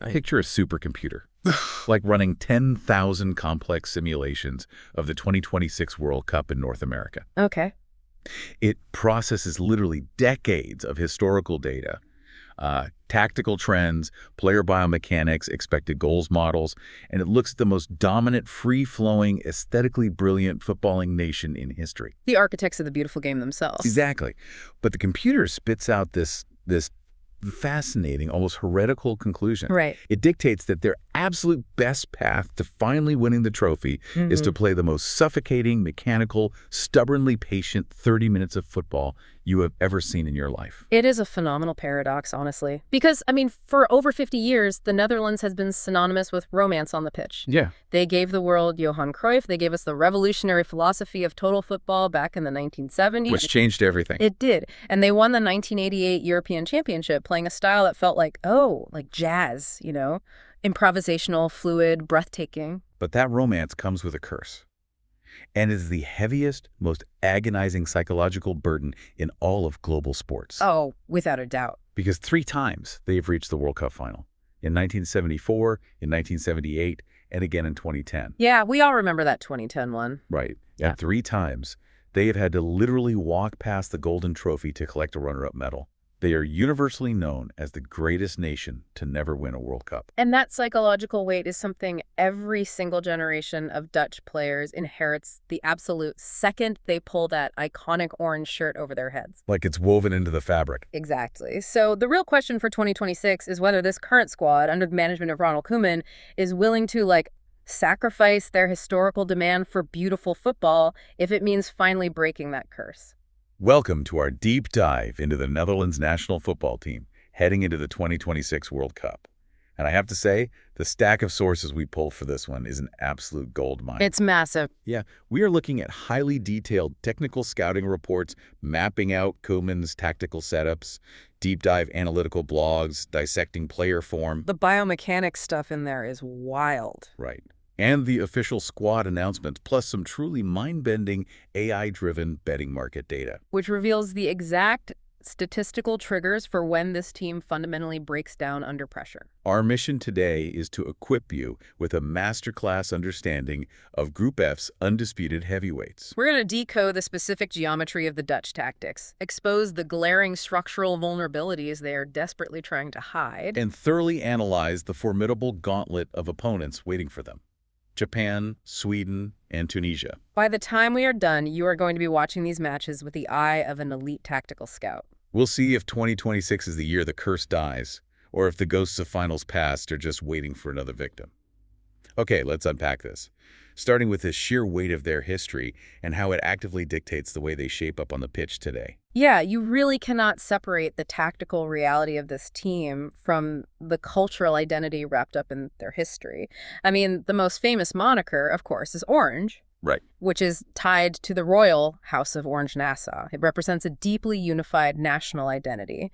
Picture a supercomputer, like running 10,000 complex simulations of the 2026 World Cup in North America. Okay. It processes literally decades of historical data, tactical trends, player biomechanics, expected goals models, and it looks at the most dominant, free-flowing, aesthetically brilliant footballing nation in history. The architects of the beautiful game themselves. Exactly. But the computer spits out this fascinating, almost heretical conclusion. Right. It dictates that their absolute best path to finally winning the trophy is to play the most suffocating, mechanical, stubbornly patient 30 minutes of football you have ever seen in your life. It is a phenomenal paradox, honestly. Because, for over 50 years, the Netherlands has been synonymous with romance on the pitch. Yeah. They gave the world Johan Cruyff. They gave us the revolutionary philosophy of total football back in the 1970s. Which changed everything. It did. And they won the 1988 European Championship, playing a style that felt like jazz, improvisational, fluid, breathtaking. But that romance comes with a curse. And is the heaviest, most agonizing psychological burden in all of global sports. Oh, without a doubt. Because 3 times they've reached the World Cup final. In 1974, in 1978, and again in 2010. Yeah, we all remember that 2010 one. Right. Yeah. And 3 times, they have had to literally walk past the golden trophy to collect a runner-up medal. They are universally known as the greatest nation to never win a World Cup. And that psychological weight is something every single generation of Dutch players inherits the absolute second they pull that iconic orange shirt over their heads. Like it's woven into the fabric. Exactly. So the real question for 2026 is whether this current squad, under the management of Ronald Koeman, is willing to, sacrifice their historical demand for beautiful football if it means finally breaking that curse. Welcome to our deep dive into the Netherlands national football team heading into the 2026 World Cup. And I have to say, the stack of sources we pulled for this one is an absolute goldmine. It's massive. Yeah, we are looking at highly detailed technical scouting reports, mapping out Koeman's tactical setups, deep dive analytical blogs, dissecting player form. The biomechanics stuff in there is wild. Right. And the official squad announcements, plus some truly mind-bending AI-driven betting market data. Which reveals the exact statistical triggers for when this team fundamentally breaks down under pressure. Our mission today is to equip you with a masterclass understanding of Group F's undisputed heavyweights. We're going to decode the specific geometry of the Dutch tactics, expose the glaring structural vulnerabilities they are desperately trying to hide, and thoroughly analyze the formidable gauntlet of opponents waiting for them. Japan, Sweden, and Tunisia. By the time we are done, you are going to be watching these matches with the eye of an elite tactical scout. We'll see if 2026 is the year the curse dies, or if the ghosts of finals past are just waiting for another victim. Okay, let's unpack this, starting with the sheer weight of their history and how it actively dictates the way they shape up on the pitch today. Yeah, you really cannot separate the tactical reality of this team from the cultural identity wrapped up in their history. The most famous moniker, of course, is Orange. Right. Which is tied to the royal House of Orange-Nassau. It represents a deeply unified national identity.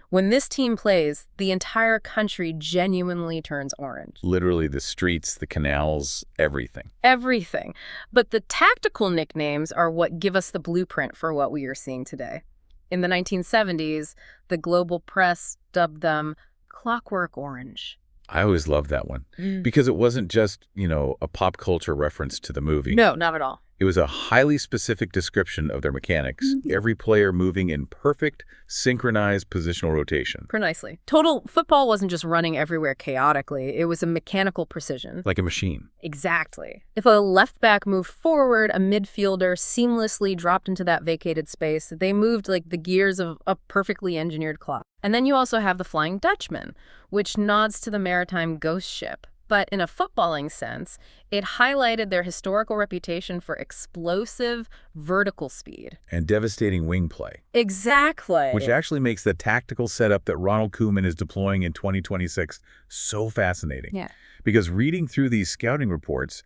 When this team plays, the entire country genuinely turns orange. Literally the streets, the canals, everything. Everything. But the tactical nicknames are what give us the blueprint for what we are seeing today. In the 1970s, the global press dubbed them Clockwork Orange. I always loved that one because it wasn't just, a pop culture reference to the movie. No, not at all. It was a highly specific description of their mechanics, every player moving in perfect, synchronized positional rotation. Precisely. Total football wasn't just running everywhere chaotically. It was a mechanical precision. Like a machine. Exactly. If a left back moved forward, a midfielder seamlessly dropped into that vacated space. They moved like the gears of a perfectly engineered clock. And then you also have the Flying Dutchman, which nods to the maritime ghost ship. But in a footballing sense, it highlighted their historical reputation for explosive vertical speed. And devastating wing play. Exactly. Which actually makes the tactical setup that Ronald Koeman is deploying in 2026 so fascinating. Yeah. Because reading through these scouting reports,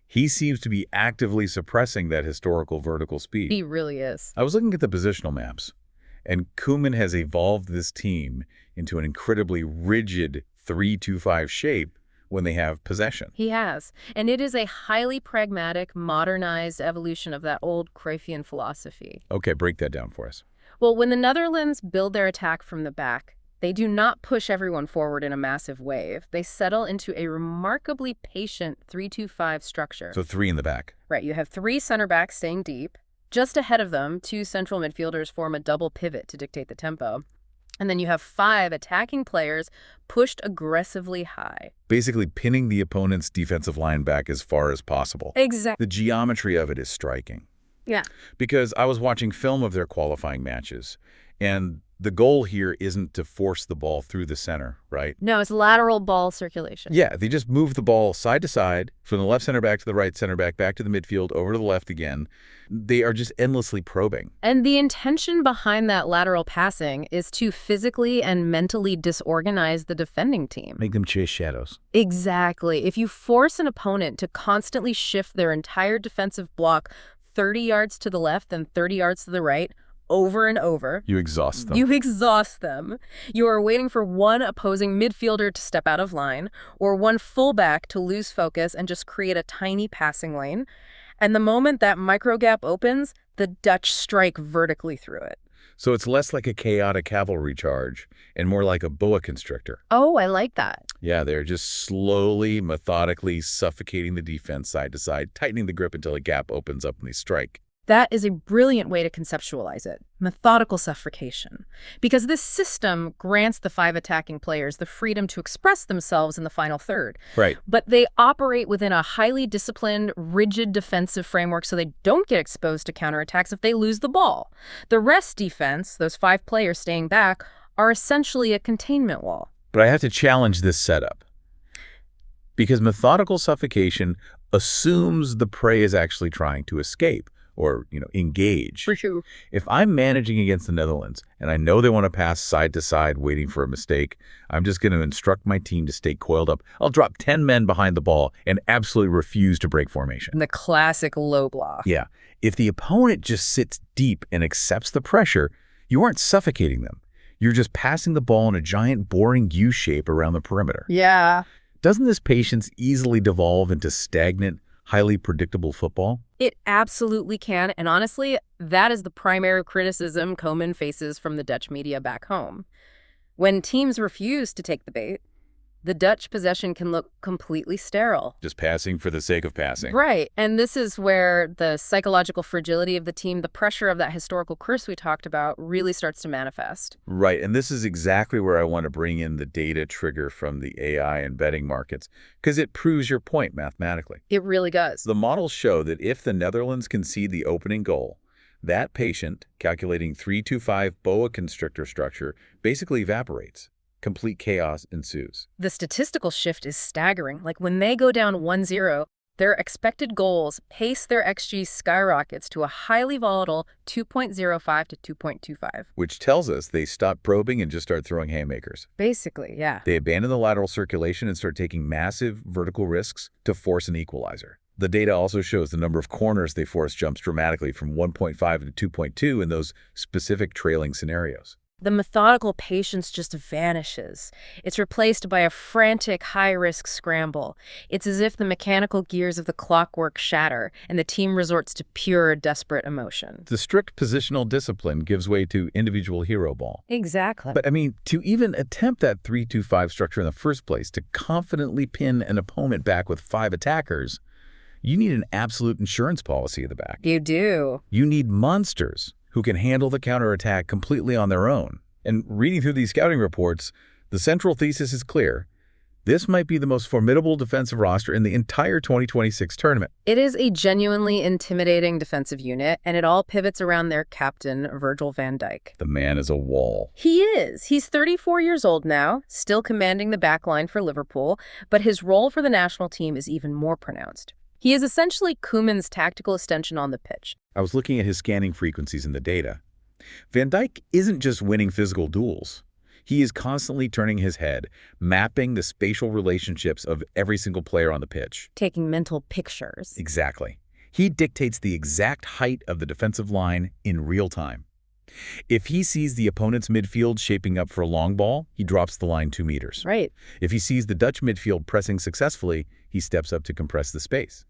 he seems to be actively suppressing that historical vertical speed. He really is. I was looking at the positional maps, and Koeman has evolved this team into an incredibly rigid 3-2-5 shape when they have possession. He has. And it is a highly pragmatic, modernized evolution of that old Cruyffian philosophy. Okay, break that down for us. Well, when the Netherlands build their attack from the back, they do not push everyone forward in a massive wave. They settle into a remarkably patient 3-2-5 structure. So 3 in the back. Right, you have 3 center backs staying deep. Just ahead of them, 2 central midfielders form a double pivot to dictate the tempo. And then you have 5 attacking players pushed aggressively high. Basically pinning the opponent's defensive line back as far as possible. Exactly. The geometry of it is striking. Yeah. Because I was watching film of their qualifying matches, and the goal here isn't to force the ball through the center, right? No, it's lateral ball circulation. Yeah, they just move the ball side to side, from the left center back to the right center back to the midfield, over to the left again. They are just endlessly probing. And the intention behind that lateral passing is to physically and mentally disorganize the defending team. Make them chase shadows. Exactly. If you force an opponent to constantly shift their entire defensive block 30 yards to the left and 30 yards to the right, over and over. You exhaust them. You exhaust them. You are waiting for one opposing midfielder to step out of line or one fullback to lose focus and just create a tiny passing lane. And the moment that micro gap opens, the Dutch strike vertically through it. So it's less like a chaotic cavalry charge and more like a boa constrictor. Oh, I like that. Yeah, they're just slowly, methodically suffocating the defense side to side, tightening the grip until a gap opens up and they strike. That is a brilliant way to conceptualize it. Methodical suffocation. Because this system grants the 5 attacking players the freedom to express themselves in the final third. Right. But they operate within a highly disciplined, rigid defensive framework so they don't get exposed to counterattacks if they lose the ball. The rest defense, those 5 players staying back, are essentially a containment wall. But I have to challenge this setup. Because methodical suffocation assumes the prey is actually trying to escape. Or, engage. For sure. If I'm managing against the Netherlands and I know they want to pass side to side waiting for a mistake, I'm just going to instruct my team to stay coiled up. I'll drop 10 men behind the ball and absolutely refuse to break formation. The classic low block. Yeah. If the opponent just sits deep and accepts the pressure, you aren't suffocating them. You're just passing the ball in a giant boring U shape around the perimeter. Yeah. Doesn't this patience easily devolve into stagnant, highly predictable football? It absolutely can, and honestly, that is the primary criticism Koeman faces from the Dutch media back home. When teams refuse to take the bait, the Dutch possession can look completely sterile. Just passing for the sake of passing. Right, and this is where the psychological fragility of the team, the pressure of that historical curse we talked about, really starts to manifest. Right, and this is exactly where I want to bring in the data trigger from the AI and betting markets, because it proves your point mathematically. It really does. The models show that if the Netherlands concede the opening goal, that patient, calculating 3-2-5 boa constrictor structure, basically evaporates. Complete chaos ensues. The statistical shift is staggering. Like when they go down 1-0, their expected goals pace their XG skyrockets to a highly volatile 2.05 to 2.25. Which tells us they stop probing and just start throwing haymakers. Basically, yeah. They abandon the lateral circulation and start taking massive vertical risks to force an equalizer. The data also shows the number of corners they force jumps dramatically from 1.5 to 2.2 in those specific trailing scenarios. The methodical patience just vanishes. It's replaced by a frantic, high-risk scramble. It's as if the mechanical gears of the clockwork shatter and the team resorts to pure, desperate emotion. The strict positional discipline gives way to individual hero ball. Exactly. But, to even attempt that 3-2-5 structure in the first place, to confidently pin an opponent back with 5 attackers, you need an absolute insurance policy at the back. You do. You need monsters who can handle the counterattack completely on their own. And reading through these scouting reports, the central thesis is clear. This might be the most formidable defensive roster in the entire 2026 tournament. It is a genuinely intimidating defensive unit, and it all pivots around their captain, Virgil van Dijk. The man is a wall. He is. He's 34 years old now, still commanding the back line for Liverpool, but his role for the national team is even more pronounced. He is essentially Koeman's tactical extension on the pitch. I was looking at his scanning frequencies in the data. Van Dijk isn't just winning physical duels. He is constantly turning his head, mapping the spatial relationships of every single player on the pitch. Taking mental pictures. Exactly. He dictates the exact height of the defensive line in real time. If he sees the opponent's midfield shaping up for a long ball, he drops the line 2 meters. Right. If he sees the Dutch midfield pressing successfully, he steps up to compress the space.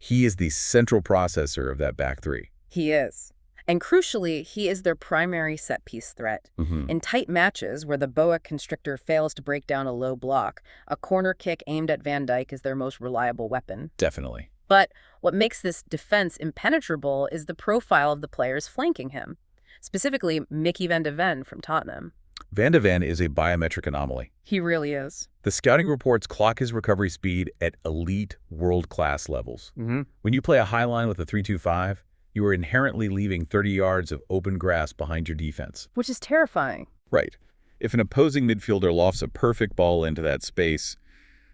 He is the central processor of that back three. He is. And crucially, he is their primary set-piece threat. In tight matches where the boa constrictor fails to break down a low block, a corner kick aimed at Van Dijk is their most reliable weapon. Definitely. But what makes this defense impenetrable is the profile of the players flanking him, specifically Mickey van de Ven from Tottenham. Van de Ven is a biometric anomaly. He really is. The scouting reports clock his recovery speed at elite world-class levels. When you play a high line with a 3-2-5, you are inherently leaving 30 yards of open grass behind your defense. Which is terrifying. Right. If an opposing midfielder lofts a perfect ball into that space,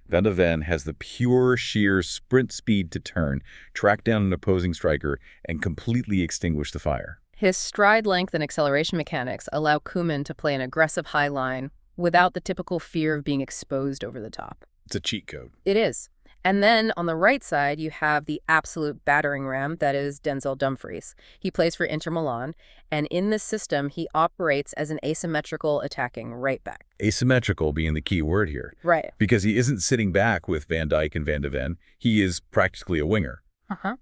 Van de Ven has the pure, sheer sprint speed to turn, track down an opposing striker, and completely extinguish the fire. His stride length and acceleration mechanics allow Koeman to play an aggressive high line without the typical fear of being exposed over the top. It's a cheat code. It is. And then on the right side, you have the absolute battering ram that is Denzel Dumfries. He plays for Inter Milan, and in this system, he operates as an asymmetrical attacking right back. Asymmetrical being the key word here. Right. Because he isn't sitting back with Van Dijk and Van de Ven. He is practically a winger.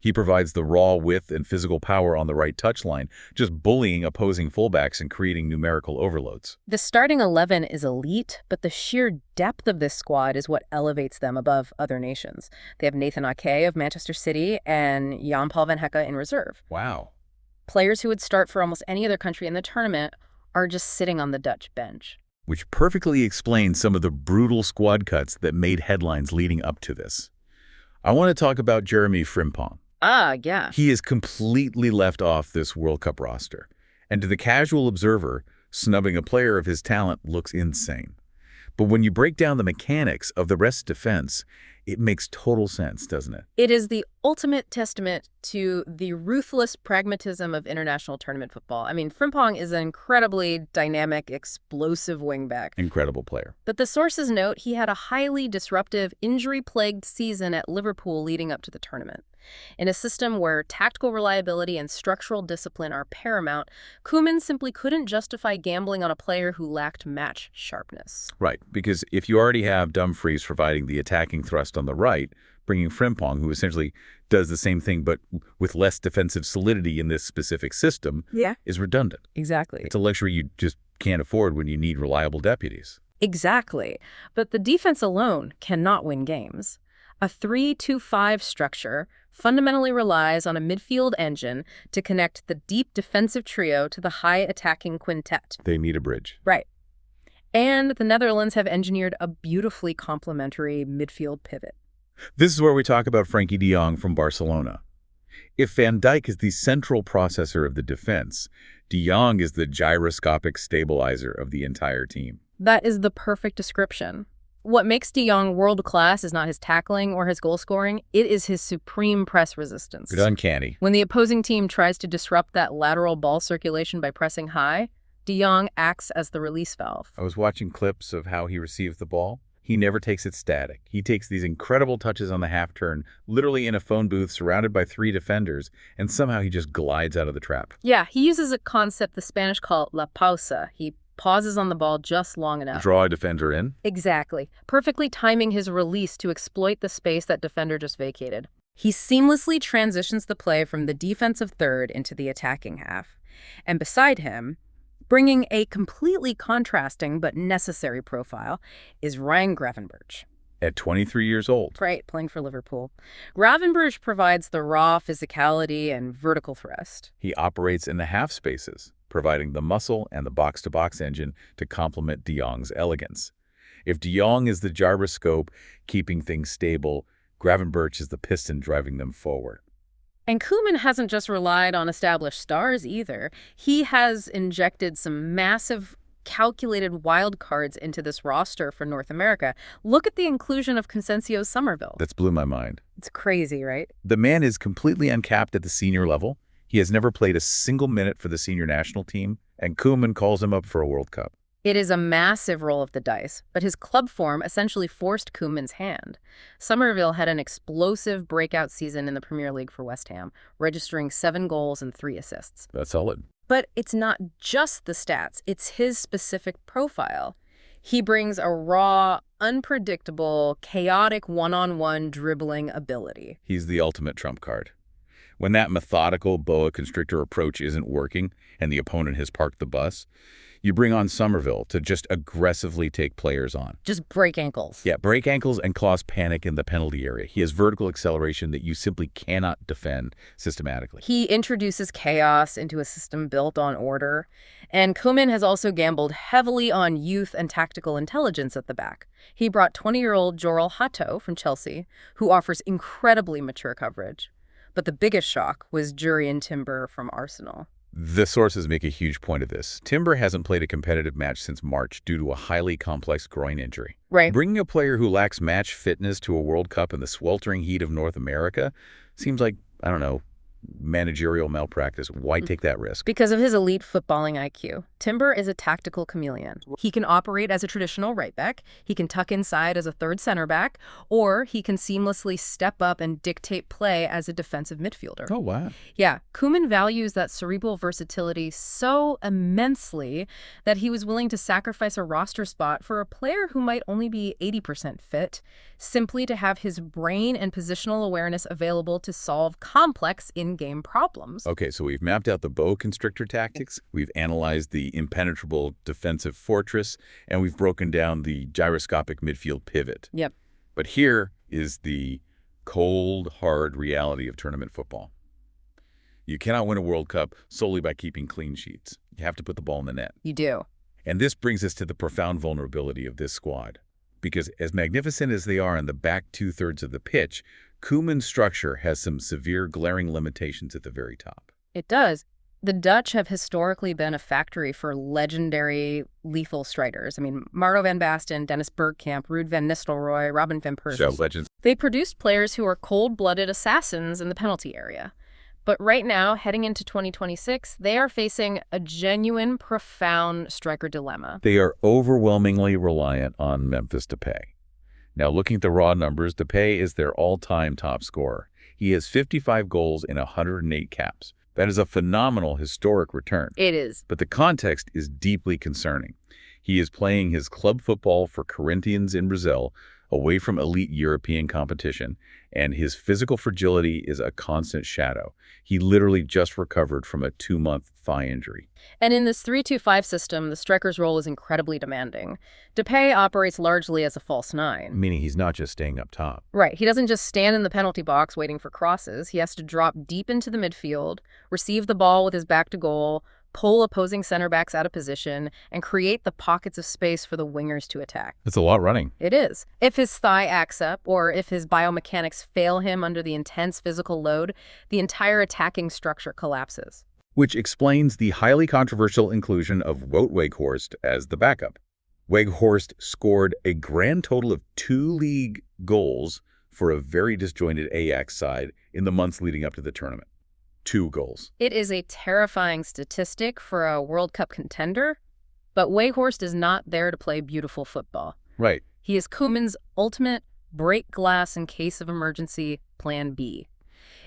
He provides the raw width and physical power on the right touchline, just bullying opposing fullbacks and creating numerical overloads. The starting 11 is elite, but the sheer depth of this squad is what elevates them above other nations. They have Nathan Ake of Manchester City and Jan-Paul van Hecke in reserve. Wow. Players who would start for almost any other country in the tournament are just sitting on the Dutch bench. Which perfectly explains some of the brutal squad cuts that made headlines leading up to this. I want to talk about Jeremy Frimpong. Yeah. He is completely left off this World Cup roster. And to the casual observer, snubbing a player of his talent looks insane. But when you break down the mechanics of the rest defense, it makes total sense, doesn't it? It is the ultimate testament to the ruthless pragmatism of international tournament football. I mean, Frimpong is an incredibly dynamic, explosive wingback. Incredible player. But the sources note he had a highly disruptive, injury-plagued season at Liverpool leading up to the tournament. In a system where tactical reliability and structural discipline are paramount, Koeman simply couldn't justify gambling on a player who lacked match sharpness. Right, because if you already have Dumfries providing the attacking thrust on the right, bringing Frimpong, who essentially does the same thing but with less defensive solidity in this specific system, is redundant. Exactly. It's a luxury you just can't afford when you need reliable deputies. Exactly. But the defense alone cannot win games. A 3-2-5 structure fundamentally relies on a midfield engine to connect the deep defensive trio to the high attacking quintet. They need a bridge. Right. And the Netherlands have engineered a beautifully complementary midfield pivot. This is where we talk about Frenkie de Jong from Barcelona. If Van Dijk is the central processor of the defense, de Jong is the gyroscopic stabilizer of the entire team. That is the perfect description. What makes de Jong world-class is not his tackling or his goal-scoring. It is his supreme press resistance. It's uncanny. When the opposing team tries to disrupt that lateral ball circulation by pressing high, de Jong acts as the release valve. I was watching clips of how he receives the ball. He never takes it static. He takes these incredible touches on the half-turn, literally in a phone booth surrounded by 3 defenders, and somehow he just glides out of the trap. Yeah, he uses a concept the Spanish call la pausa. He pauses on the ball just long enough. Draw a defender in? Exactly. Perfectly timing his release to exploit the space that defender just vacated. He seamlessly transitions the play from the defensive third into the attacking half. And beside him, bringing a completely contrasting but necessary profile, is Ryan Gravenberch. At 23 years old. Right, playing for Liverpool. Gravenberch provides the raw physicality and vertical thrust. He operates in the half spaces, providing the muscle and the box-to-box engine to complement de Jong's elegance. If de Jong is the gyroscope keeping things stable, Gravenberch is the piston driving them forward. And Koeman hasn't just relied on established stars either. He has injected some massive calculated wild cards into this roster for North America. Look at the inclusion of Consencio Somerville. That's blew my mind. It's crazy, right? The man is completely uncapped at the senior level. He has never played a single minute for the senior national team, and Koeman calls him up for a World Cup. It is a massive roll of the dice, but his club form essentially forced Koeman's hand. Somerville had an explosive breakout season in the Premier League for West Ham, registering 7 goals and 3 assists. That's solid. But it's not just the stats, it's his specific profile. He brings a raw, unpredictable, chaotic one-on-one dribbling ability. He's the ultimate trump card. When that methodical boa constrictor approach isn't working and the opponent has parked the bus, you bring on Somerville to just aggressively take players on. Just break ankles. Yeah, break ankles and cause panic in the penalty area. He has vertical acceleration that you simply cannot defend systematically. He introduces chaos into a system built on order. And Koeman has also gambled heavily on youth and tactical intelligence at the back. He brought 20-year-old Joral Hato from Chelsea, who offers incredibly mature coverage. But the biggest shock was Jurrien Timber from Arsenal. The sources make a huge point of this. Timber hasn't played a competitive match since March due to a highly complex groin injury. Right. Bringing a player who lacks match fitness to a World Cup in the sweltering heat of North America seems like, I don't know, managerial malpractice. Why take that risk? Because of his elite footballing IQ, Timber is a tactical chameleon. He can operate as a traditional right back, he can tuck inside as a third center back, or he can seamlessly step up and dictate play as a defensive midfielder. Oh, wow. Yeah, Koeman values that cerebral versatility so immensely that he was willing to sacrifice a roster spot for a player who might only be 80% fit, simply to have his brain and positional awareness available to solve complex in-game problems. Okay, so we've mapped out the boa constrictor tactics, we've analyzed the impenetrable defensive fortress, and we've broken down the gyroscopic midfield pivot. Yep. But here is the cold, hard reality of tournament football. You cannot win a World Cup solely by keeping clean sheets. You have to put the ball in the net. You do. And this brings us to the profound vulnerability of this squad. Because as magnificent as they are in the back two-thirds of the pitch, Koeman's structure has some severe glaring limitations at the very top. It does. The Dutch have historically been a factory for legendary lethal strikers. I mean, Marco van Basten, Dennis Bergkamp, Ruud van Nistelrooy, Robin van Persie. So legends. They produced players who are cold-blooded assassins in the penalty area. But right now, heading into 2026, they are facing a genuine, profound striker dilemma. They are overwhelmingly reliant on Memphis Depay. Now, looking at the raw numbers, Depay is their all-time top scorer. He has 55 goals in 108 caps. That is a phenomenal historic return. It is. But the context is deeply concerning. He is playing his club football for Corinthians in Brazil, away from elite European competition, and his physical fragility is a constant shadow. He literally just recovered from a 2-month thigh injury. And in this 3-2-5 system, the striker's role is incredibly demanding. Depay operates largely as a false nine. Meaning he's not just staying up top. Right. He doesn't just stand in the penalty box waiting for crosses. He has to drop deep into the midfield, receive the ball with his back to goal, pull opposing center backs out of position, and create the pockets of space for the wingers to attack. That's a lot running. It is. If his thigh acts up, or if his biomechanics fail him under the intense physical load, the entire attacking structure collapses. Which explains the highly controversial inclusion of Wout Weghorst as the backup. Weghorst scored a grand total of 2 league goals for a very disjointed Ajax side in the months leading up to the tournament. 2 goals. It is a terrifying statistic for a World Cup contender, but Weghorst is not there to play beautiful football. Right. He is Koeman's ultimate break glass in case of emergency plan B.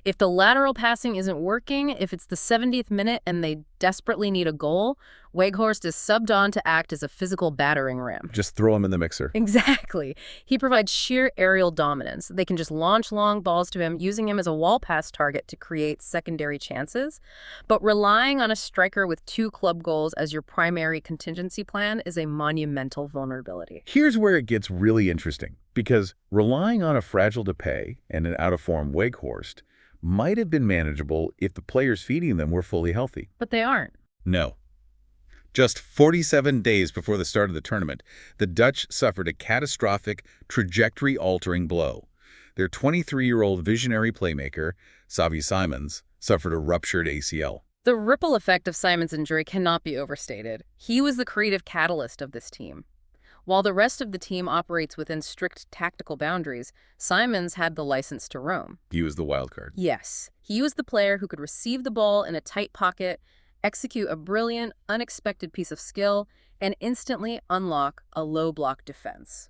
If the lateral passing isn't working, if it's the 70th minute and they desperately need a goal, Weghorst is subbed on to act as a physical battering ram. Just throw him in the mixer. Exactly. He provides sheer aerial dominance. They can just launch long balls to him, using him as a wall pass target to create secondary chances. But relying on a striker with 2 club goals as your primary contingency plan is a monumental vulnerability. Here's where it gets really interesting, because relying on a fragile Depay and an out-of-form Weghorst might have been manageable if the players feeding them were fully healthy. But they aren't. No. Just 47 days before the start of the tournament, the Dutch suffered a catastrophic, trajectory-altering blow. Their 23-year-old visionary playmaker, Xavi Simons, suffered a ruptured ACL. The ripple effect of Simons' injury cannot be overstated. He was the creative catalyst of this team. While the rest of the team operates within strict tactical boundaries, Simons had the license to roam. He was the wild card. Yes, he was the player who could receive the ball in a tight pocket, execute a brilliant, unexpected piece of skill, and instantly unlock a low-block defense.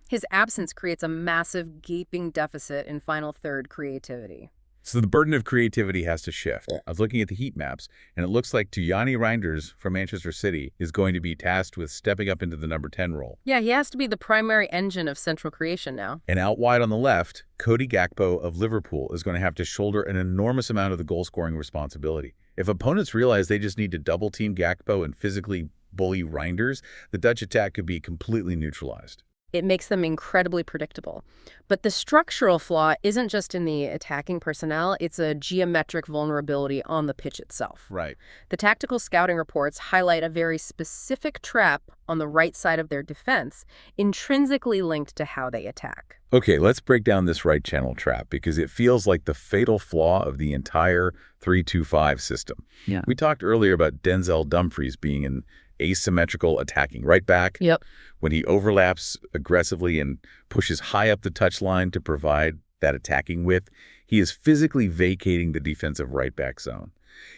His absence creates a massive, gaping deficit in final third creativity. So the burden of creativity has to shift. I was looking at the heat maps, and it looks like Gianni Reinders from Manchester City is going to be tasked with stepping up into the number 10 role. Yeah, he has to be the primary engine of central creation now. And out wide on the left, Cody Gakpo of Liverpool is going to have to shoulder an enormous amount of the goal-scoring responsibility. If opponents realize they just need to double-team Gakpo and physically bully Reinders, the Dutch attack could be completely neutralized. It makes them incredibly predictable. But the structural flaw isn't just in the attacking personnel, it's a geometric vulnerability on the pitch itself. Right. The tactical scouting reports highlight a very specific trap on the right side of their defense, intrinsically linked to how they attack. Okay, let's break down this right channel trap because it feels like the fatal flaw of the entire 3-2-5 system. Yeah. We talked earlier about Denzel Dumfries being an asymmetrical attacking right back. Yep. When he overlaps aggressively and pushes high up the touchline to provide that attacking width, he is physically vacating the defensive right back zone.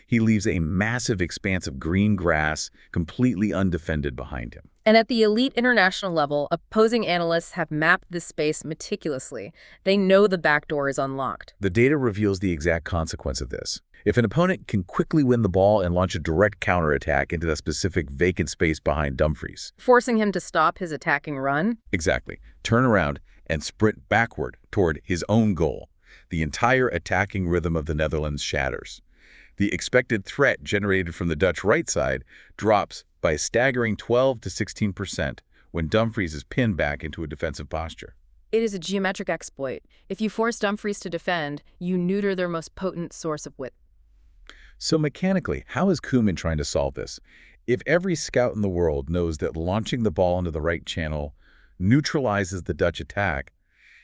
He leaves a massive expanse of green grass completely undefended behind him. And at the elite international level, opposing analysts have mapped this space meticulously. They know the back door is unlocked. The data reveals the exact consequence of this. If an opponent can quickly win the ball and launch a direct counterattack into the specific vacant space behind Dumfries, Forcing him to stop his attacking run. exactly, turn around and sprint backward toward his own goal, the entire attacking rhythm of the Netherlands shatters. The expected threat generated from the Dutch right side drops by a staggering 12 to 16% when Dumfries is pinned back into a defensive posture. It is a geometric exploit. If you force Dumfries to defend, you neuter their most potent source of width. So mechanically, how is Koeman trying to solve this? If every scout in the world knows that launching the ball into the right channel neutralizes the Dutch attack,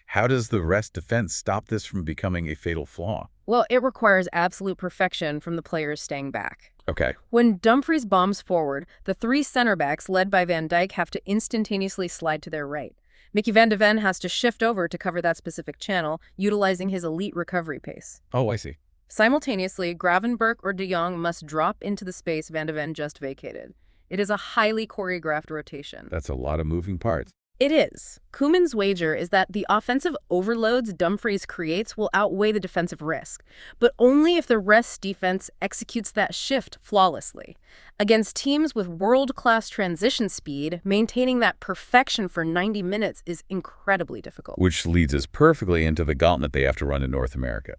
how does the rest defense stop this from becoming a fatal flaw? Well, it requires absolute perfection from the players staying back. Okay. When Dumfries bombs forward, the three center backs led by Van Dijk have to instantaneously slide to their right. Mickey van de Ven has to shift over to cover that specific channel, utilizing his elite recovery pace. Oh, I see. Simultaneously, Gravenberch or de Jong must drop into the space Van de Ven just vacated. It is a highly choreographed rotation. That's a lot of moving parts. It is. Koeman's wager is that the offensive overloads Dumfries creates will outweigh the defensive risk, but only if the rest defense executes that shift flawlessly. Against teams with world-class transition speed, maintaining that perfection for 90 minutes is incredibly difficult. Which leads us perfectly into the gauntlet they have to run in North America.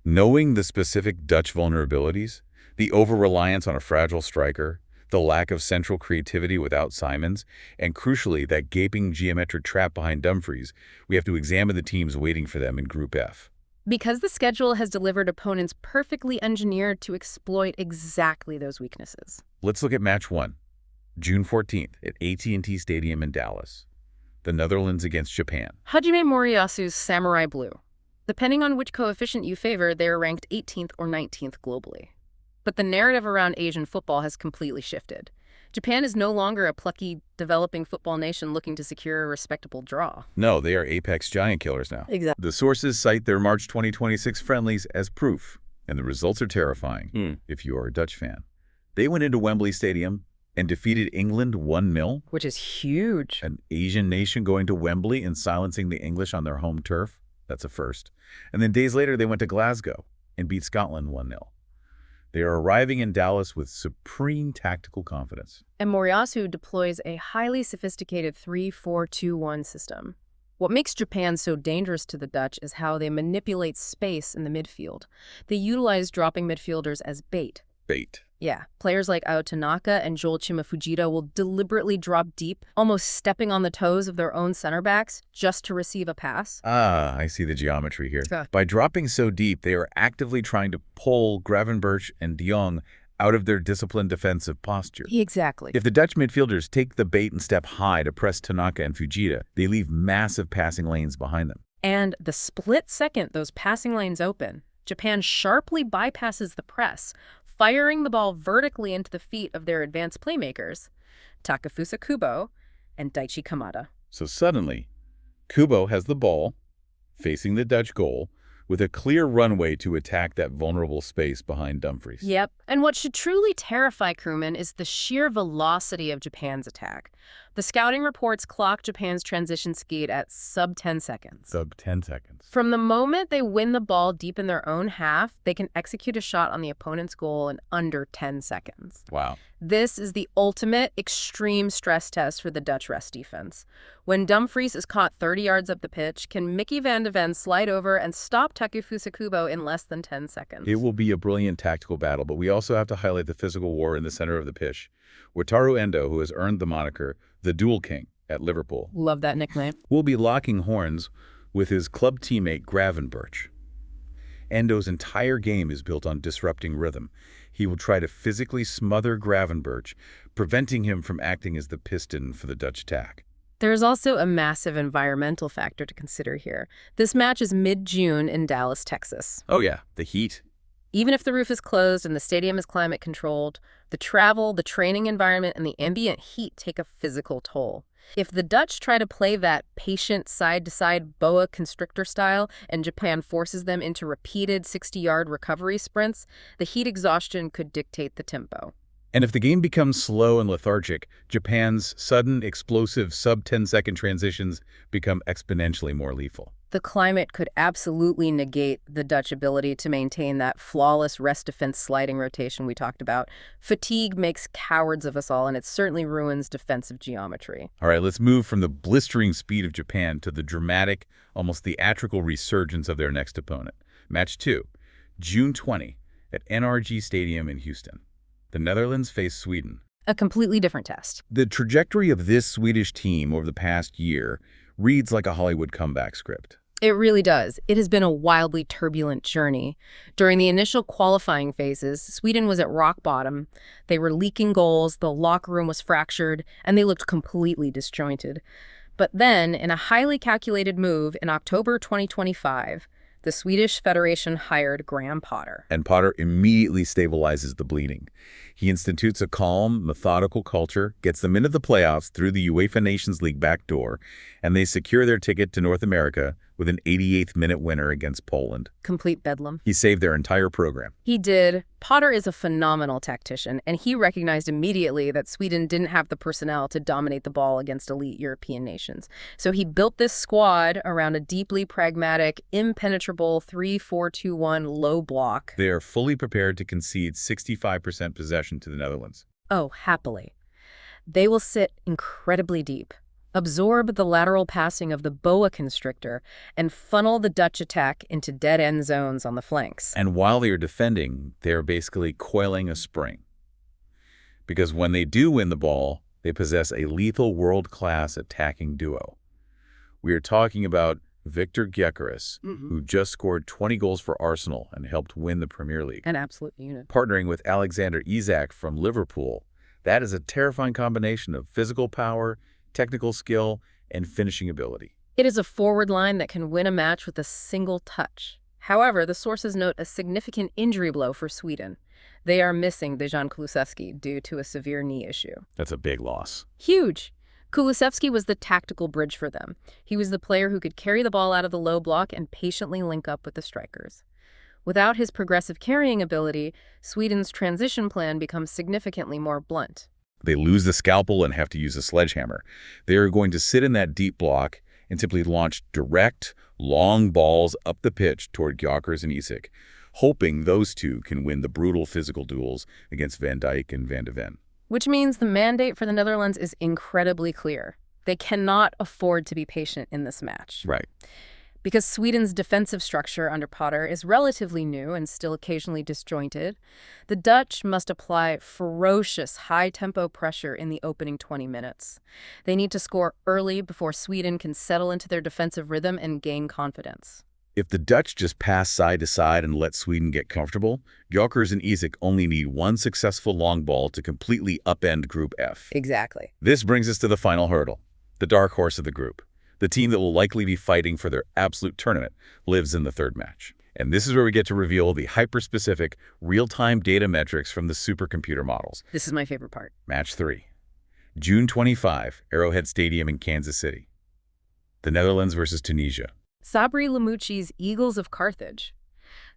Knowing the specific Dutch vulnerabilities, the over-reliance on a fragile striker, the lack of central creativity without Simons, and crucially, that gaping geometric trap behind Dumfries, we have to examine the teams waiting for them in Group F. Because the schedule has delivered opponents perfectly engineered to exploit exactly those weaknesses. Let's look at Match 1, June 14th at AT&T Stadium in Dallas. The Netherlands against Japan. Hajime Moriyasu's Samurai Blue. Depending on which coefficient you favor, they are ranked 18th or 19th globally. But the narrative around Asian football has completely shifted. Japan is no longer a plucky, developing football nation looking to secure a respectable draw. No, they are apex giant killers now. Exactly. The sources cite their March 2026 friendlies as proof, and the results are terrifying if you are a Dutch fan. They went into Wembley Stadium and defeated England 1-0. Which is huge. An Asian nation going to Wembley and silencing the English on their home turf. That's a first. And then days later, they went to Glasgow and beat Scotland 1-0. They are arriving in Dallas with supreme tactical confidence. And Moriyasu deploys a highly sophisticated 3-4-2-1 system. What makes Japan so dangerous to the Dutch is how they manipulate space in the midfield. They utilize dropping midfielders as bait. Bait. Yeah, players like Ao Tanaka and Joel Chimafujita will deliberately drop deep, almost stepping on the toes of their own center backs just to receive a pass. Ah, I see the geometry here. Yeah. By dropping so deep, they are actively trying to pull Gravenberch and de Jong out of their disciplined defensive posture. Exactly. If the Dutch midfielders take the bait and step high to press Tanaka and Fujita, they leave massive passing lanes behind them. And the split second those passing lanes open, Japan sharply bypasses the press, firing the ball vertically into the feet of their advanced playmakers, Takefusa Kubo and Daichi Kamada. So suddenly, Kubo has the ball, facing the Dutch goal, with a clear runway to attack that vulnerable space behind Dumfries. Yep. And what should truly terrify Koeman is the sheer velocity of Japan's attack. The scouting reports clock Japan's transition speed at sub 10 seconds. Sub 10 seconds. From the moment they win the ball deep in their own half, they can execute a shot on the opponent's goal in under 10 seconds. Wow. This is the ultimate extreme stress test for the Dutch rest defense. When Dumfries is caught 30 yards up the pitch, can Mickey van de Ven slide over and stop Takefusa Kubo in less than 10 seconds? It will be a brilliant tactical battle, but we also have to highlight the physical war in the center of the pitch. Wataru Endo, who has earned the moniker the Duel King at Liverpool, Love that nickname. will be locking horns with his club teammate Gravenberch. Endo's entire game is built on disrupting rhythm. He will try to physically smother Gravenberch, preventing him from acting as the piston for the Dutch attack. There's also a massive environmental factor to consider here. This match is mid-June in Dallas, Texas. Oh yeah, the heat. Even if the roof is closed and the stadium is climate controlled, the travel, the training environment, and the ambient heat take a physical toll. If the Dutch try to play that patient side-to-side boa constrictor style and Japan forces them into repeated 60-yard recovery sprints, the heat exhaustion could dictate the tempo. And if the game becomes slow and lethargic, Japan's sudden, explosive sub-10-second transitions become exponentially more lethal. The climate could absolutely negate the Dutch ability to maintain that flawless rest defense sliding rotation we talked about. Fatigue makes cowards of us all, and it certainly ruins defensive geometry. All right, let's move from the blistering speed of Japan to the dramatic, almost theatrical resurgence of their next opponent. Match 2, June 20, at NRG Stadium in Houston. The Netherlands face Sweden. A completely different test. The trajectory of this Swedish team over the past year reads like a Hollywood comeback script. It really does. It has been a wildly turbulent journey. During the initial qualifying phases, Sweden was at rock bottom. They were leaking goals, the locker room was fractured, and they looked completely disjointed. But then, in a highly calculated move in October 2025, the Swedish Federation hired Graham Potter. And Potter immediately stabilizes the bleeding. He institutes a calm, methodical culture, gets them into the playoffs through the UEFA Nations League back door, and they secure their ticket to North America with an 88th-minute winner against Poland. Complete bedlam. He saved their entire program. He did. Potter is a phenomenal tactician, and he recognized immediately that Sweden didn't have the personnel to dominate the ball against elite European nations. So he built this squad around a deeply pragmatic, impenetrable 3-4-2-1 low block. They are fully prepared to concede 65% possession to the Netherlands. Oh, happily. They will sit incredibly deep, absorb the lateral passing of the boa constrictor, and funnel the Dutch attack into dead-end zones on the flanks. And while they are defending, they are basically coiling a spring. Because when they do win the ball, they possess a lethal world-class attacking duo. We are talking about Victor Gyökeres, who just scored 20 goals for Arsenal and helped win the Premier League. An absolute unit. Partnering with Alexander Isak from Liverpool, that is a terrifying combination of physical power, technical skill, and finishing ability. It is a forward line that can win a match with a single touch. However, the sources note a significant injury blow for Sweden. They are missing Dejan Kulusevski due to a severe knee issue. That's a big loss. Huge. Kulusevski was the tactical bridge for them. He was the player who could carry the ball out of the low block and patiently link up with the strikers. Without his progressive carrying ability, Sweden's transition plan becomes significantly more blunt. They lose the scalpel and have to use a sledgehammer. They are going to sit in that deep block and simply launch direct, long balls up the pitch toward Gyökeres and Isak, hoping those two can win the brutal physical duels against Van Dijk and Van de Ven. Which means the mandate for the Netherlands is incredibly clear. They cannot afford to be patient in this match. Right. Because Sweden's defensive structure under Potter is relatively new and still occasionally disjointed, the Dutch must apply ferocious high-tempo pressure in the opening 20 minutes. They need to score early before Sweden can settle into their defensive rhythm and gain confidence. If the Dutch just pass side to side and let Sweden get comfortable, Gyökeres and Isak only need one successful long ball to completely upend Group F. Exactly. This brings us to the final hurdle. The dark horse of the group. The team that will likely be fighting for their absolute tournament lives in the third match. And this is where we get to reveal the hyper-specific, real-time data metrics from the supercomputer models. This is my favorite part. Match 3. June 25, Arrowhead Stadium in Kansas City. The Netherlands versus Tunisia. Sabri Lamouchi's Eagles of Carthage.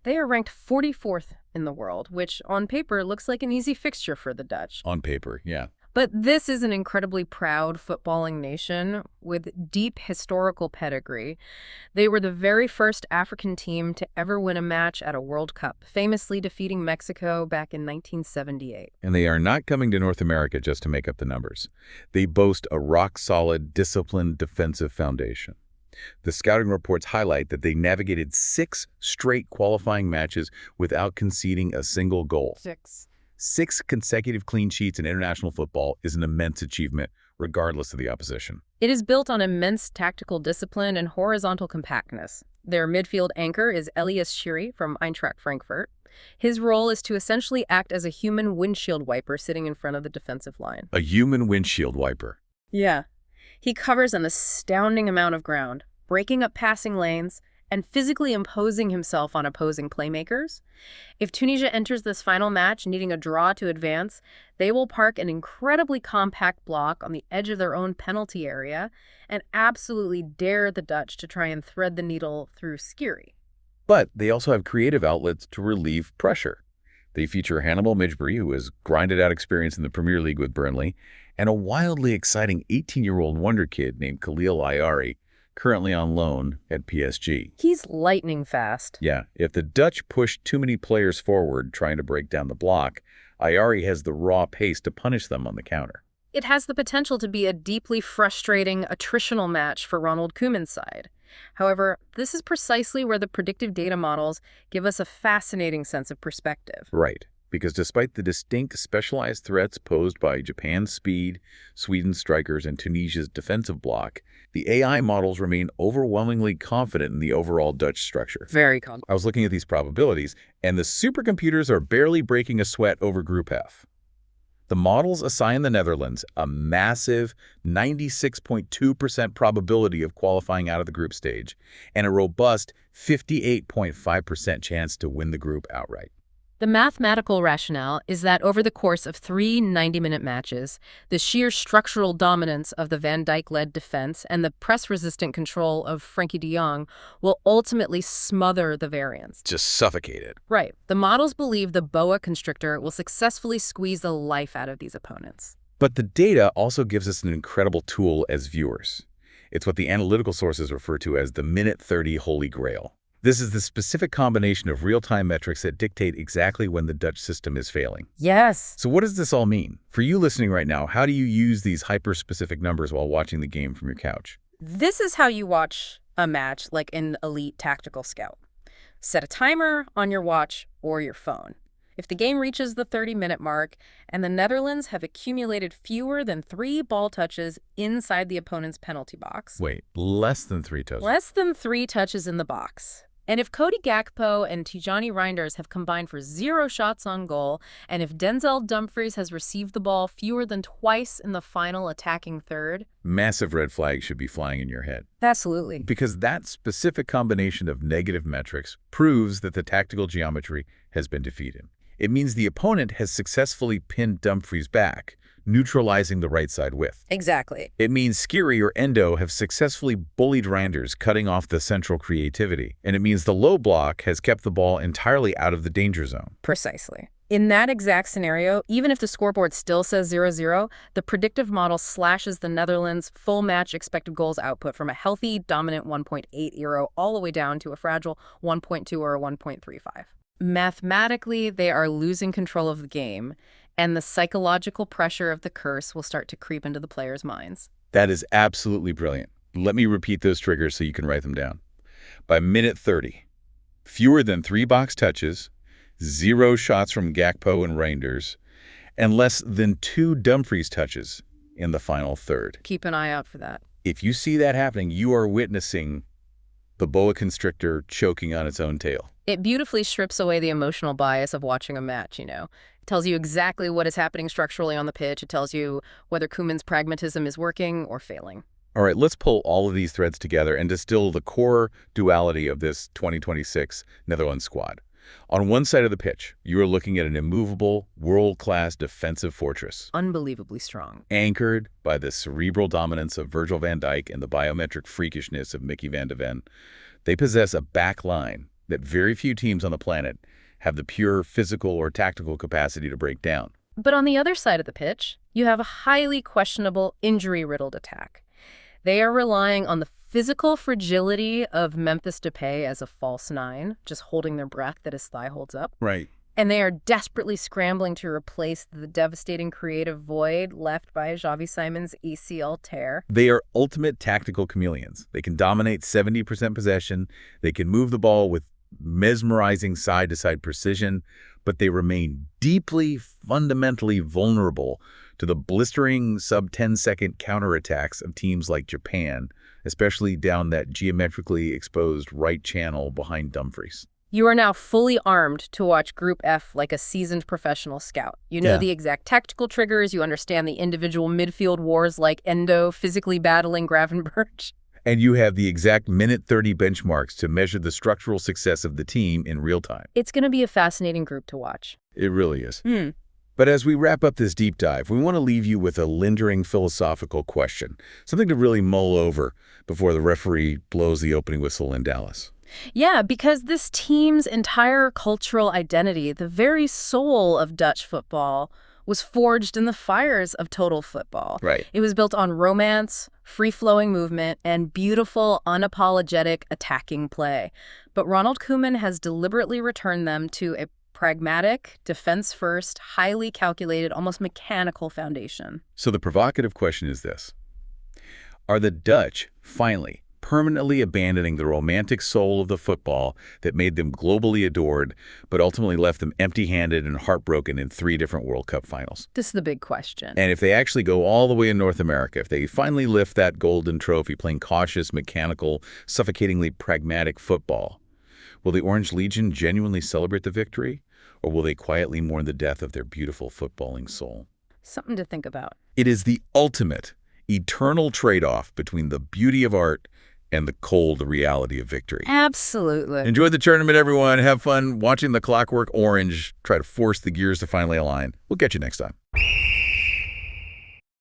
They are ranked 44th in the world, which on paper looks like an easy fixture for the Dutch. On paper, yeah. But this is an incredibly proud footballing nation with deep historical pedigree. They were the very first African team to ever win a match at a World Cup, famously defeating Mexico back in 1978. And they are not coming to North America just to make up the numbers. They boast a rock-solid, disciplined defensive foundation. The scouting reports highlight that they navigated 6 straight qualifying matches without conceding a single goal. 6 consecutive clean sheets in international football is an immense achievement, regardless of the opposition. It is built on immense tactical discipline and horizontal compactness. Their midfield anchor is Elias Schiri from Eintracht Frankfurt. His role is to essentially act as a human windshield wiper sitting in front of the defensive line. A human windshield wiper. Yeah. He covers an astounding amount of ground, breaking up passing lanes and physically imposing himself on opposing playmakers. If Tunisia enters this final match needing a draw to advance, they will park an incredibly compact block on the edge of their own penalty area and absolutely dare the Dutch to try and thread the needle through Schiri. But they also have creative outlets to relieve pressure. They feature Hannibal Mejbri, who has grinded out experience in the Premier League with Burnley, and a wildly exciting 18-year-old wonder kid named Khalil Ayari, currently on loan at PSG. He's lightning fast. Yeah, if the Dutch push too many players forward trying to break down the block, Ayari has the raw pace to punish them on the counter. It has the potential to be a deeply frustrating, attritional match for Ronald Koeman's side. However, this is precisely where the predictive data models give us a fascinating sense of perspective. Right, because despite the distinct specialized threats posed by Japan's speed, Sweden's strikers, and Tunisia's defensive block, the AI models remain overwhelmingly confident in the overall Dutch structure. Very confident. I was looking at these probabilities, and the supercomputers are barely breaking a sweat over Group F. The models assign the Netherlands a massive 96.2% probability of qualifying out of the group stage and a robust 58.5% chance to win the group outright. The mathematical rationale is that over the course of 3 90-minute matches, the sheer structural dominance of the Van Dijk-led defense and the press-resistant control of Frenkie de Jong will ultimately smother the variance. Just suffocate it. Right. The models believe the boa constrictor will successfully squeeze the life out of these opponents. But the data also gives us an incredible tool as viewers. It's what the analytical sources refer to as the minute 30 holy grail. This is the specific combination of real-time metrics that dictate exactly when the Dutch system is failing. Yes. So what does this all mean? For you listening right now, how do you use these hyper-specific numbers while watching the game from your couch? This is how you watch a match like an elite tactical scout. Set a timer on your watch or your phone. If the game reaches the 30-minute mark and the Netherlands have accumulated fewer than 3 ball touches inside the opponent's penalty box. Wait, less than 3 touches? Less than 3 touches in the box. And if Cody Gakpo and Tijani Reinders have combined for 0 shots on goal, and if Denzel Dumfries has received the ball fewer than twice in the final attacking third, massive red flags should be flying in your head. Absolutely. Because that specific combination of negative metrics proves that the tactical geometry has been defeated. It means the opponent has successfully pinned Dumfries back, neutralizing the right side width. Exactly. It means Schiri or Endo have successfully bullied Reinders, cutting off the central creativity. And it means the low block has kept the ball entirely out of the danger zone. Precisely. In that exact scenario, even if the scoreboard still says 0-0, the predictive model slashes the Netherlands' full match expected goals output from a healthy, dominant 1.80 all the way down to a fragile 1.2 or a 1.35. Mathematically, they are losing control of the game, and the psychological pressure of the curse will start to creep into the players' minds. That is absolutely brilliant. Let me repeat those triggers so you can write them down. By minute 30, fewer than 3 box touches, 0 shots from Gakpo and Reinders, and less than 2 Dumfries touches in the final third. Keep an eye out for that. If you see that happening, you are witnessing the boa constrictor choking on its own tail. It beautifully strips away the emotional bias of watching a match, you know. It tells you exactly what is happening structurally on the pitch. It tells you whether Koeman's pragmatism is working or failing. All right, let's pull all of these threads together and distill the core duality of this 2026 Netherlands squad. On one side of the pitch, you are looking at an immovable, world-class defensive fortress. Unbelievably strong. Anchored by the cerebral dominance of Virgil van Dijk and the biometric freakishness of Mickey van de Ven, they possess a back line that very few teams on the planet have the pure physical or tactical capacity to break down. But on the other side of the pitch, you have a highly questionable, injury-riddled attack. They are relying on the physical fragility of Memphis Depay as a false nine, just holding their breath that his thigh holds up. Right. And they are desperately scrambling to replace the devastating creative void left by Xavi Simon's ACL tear. They are ultimate tactical chameleons. They can dominate 70% possession. They can move the ball with mesmerizing side-to-side precision, but they remain deeply, fundamentally vulnerable to the blistering sub-10-second counterattacks of teams like Japan, especially down that geometrically exposed right channel behind Dumfries. You are now fully armed to watch Group F like a seasoned professional scout. You know the exact tactical triggers. You understand the individual midfield wars like Endo physically battling Gravenberch. And you have the exact minute 30 benchmarks to measure the structural success of the team in real time. It's going to be a fascinating group to watch. It really is. But as we wrap up this deep dive, we want to leave you with a lingering philosophical question, something to really mull over before the referee blows the opening whistle in Dallas. Yeah, because this team's entire cultural identity, the very soul of Dutch football, was forged in the fires of total football. Right. It was built on romance, free-flowing movement, and beautiful, unapologetic attacking play. But Ronald Koeman has deliberately returned them to a pragmatic, defense-first, highly calculated, almost mechanical foundation. So the provocative question is this. Are the Dutch finally permanently abandoning the romantic soul of the football that made them globally adored, but ultimately left them empty-handed and heartbroken in 3 different World Cup finals? This is the big question. And if they actually go all the way in North America, if they finally lift that golden trophy playing cautious, mechanical, suffocatingly pragmatic football, will the Orange Legion genuinely celebrate the victory, or will they quietly mourn the death of their beautiful footballing soul? Something to think about. It is the ultimate, eternal trade-off between the beauty of art and the cold reality of victory. Absolutely. Enjoy the tournament, everyone. Have fun watching the Clockwork Orange try to force the gears to finally align. We'll catch you next time.